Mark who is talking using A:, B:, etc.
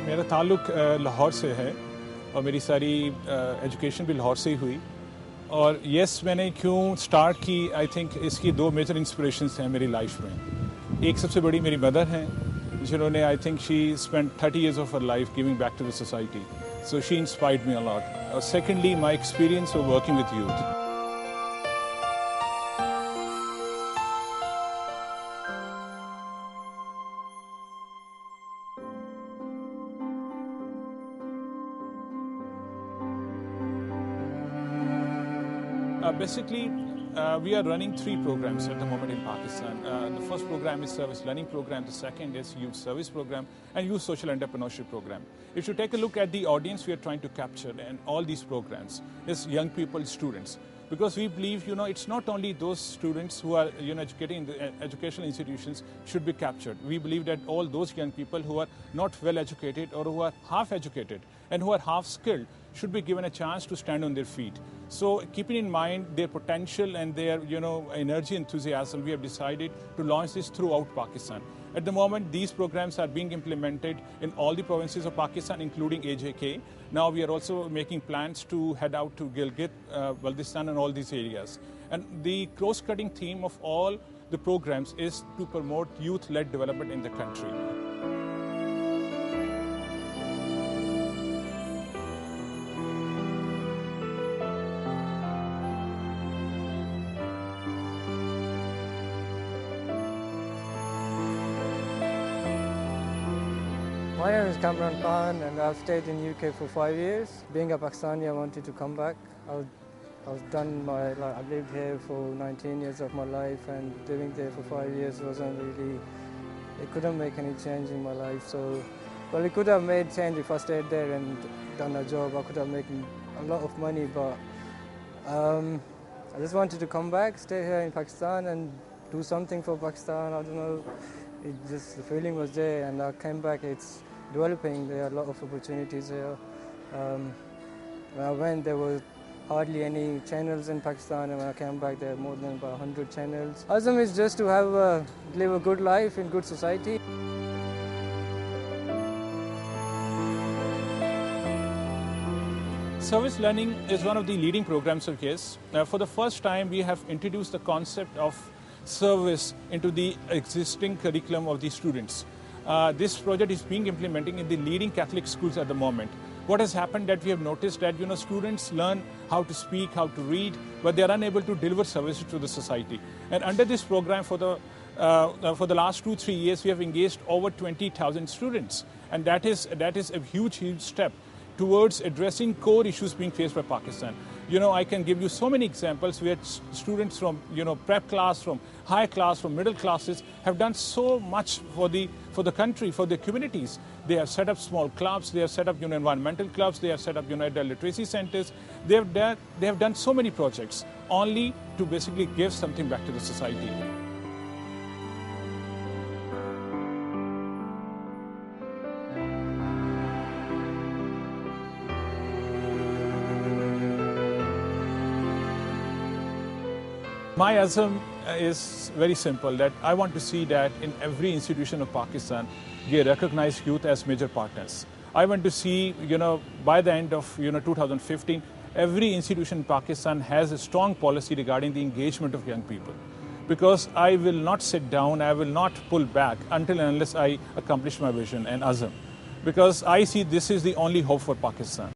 A: मेरा ताल्लुक़ लाहौर से है और मेरी सारी एजुकेशन भी लाहौर से ही हुई। और यस, मैंने क्यों स्टार्ट की, आई थिंक इसकी दो मेजर इंस्पिरेशंस हैं मेरी लाइफ में। एक सबसे बड़ी मेरी मदर हैं, जिन्होंने I think she spend 30 years of her life giving back to the society, so she inspired me a lot. और secondly my experience of working with youth. Basically, we are running 3 programs at the moment in Pakistan. The first program is Service Learning Program, the second is Youth Service Program, and Youth Social Entrepreneurship Program. If you take a look at the audience we are trying to capture in all these programs, is young people, students. Because we believe, it's not only those students who are, educating in the educational institutions should be captured. We believe that all those young people who are not well educated or who are half educated and who are half skilled should be given a chance to stand on their feet. So keeping in mind their potential and their, energy, enthusiasm, we have decided to launch this throughout Pakistan. At the moment, these programs are being implemented in all the provinces of Pakistan, including AJK. Now we are also making plans to head out to Gilgit, Baltistan and all these areas. And the cross-cutting theme of all the programs is to promote youth-led development in the country.
B: My name is Kamran Khan and I've stayed in UK for 5 years. Being a Pakistani, I wanted to come back. I've lived here for 19 years of my life, and living there for 5 years it couldn't make any change in my life. So, well, it could have made change if I stayed there and done a job. I could have made a lot of money, but I just wanted to come back, stay here in Pakistan and do something for Pakistan. I don't know, the feeling was there, and I came back. It's developing. There are a lot of opportunities here. When I went, there were hardly any channels in Pakistan, and when I came back, there are more than about 100 channels. Azam is just to live a good life in good society.
A: Service Learning is one of the leading programs of YES. For the first time, we have introduced the concept of service into the existing curriculum of the students. This project is being implemented in the leading Catholic schools at the moment. What has happened that we have noticed that students learn how to speak, how to read, but they are unable to deliver services to the society. And under this program, for the last 2-3 years, we have engaged over 20,000 students, and that is a huge step towards addressing core issues being faced by Pakistan. I can give you so many examples where students from, prep class, from high class, from middle classes have done so much for the country, for the communities. They have set up small clubs, they have set up, environmental clubs, they have set up, adult literacy centers. They have done so many projects only to basically give something back to the society. My azam is very simple, that I want to see that in every institution of Pakistan, they recognize youth as major partners. I want to see, by the end of 2015, every institution in Pakistan has a strong policy regarding the engagement of young people. Because I will not sit down, I will not pull back until and unless I accomplish my vision and azam. Because I see this is the only hope for Pakistan.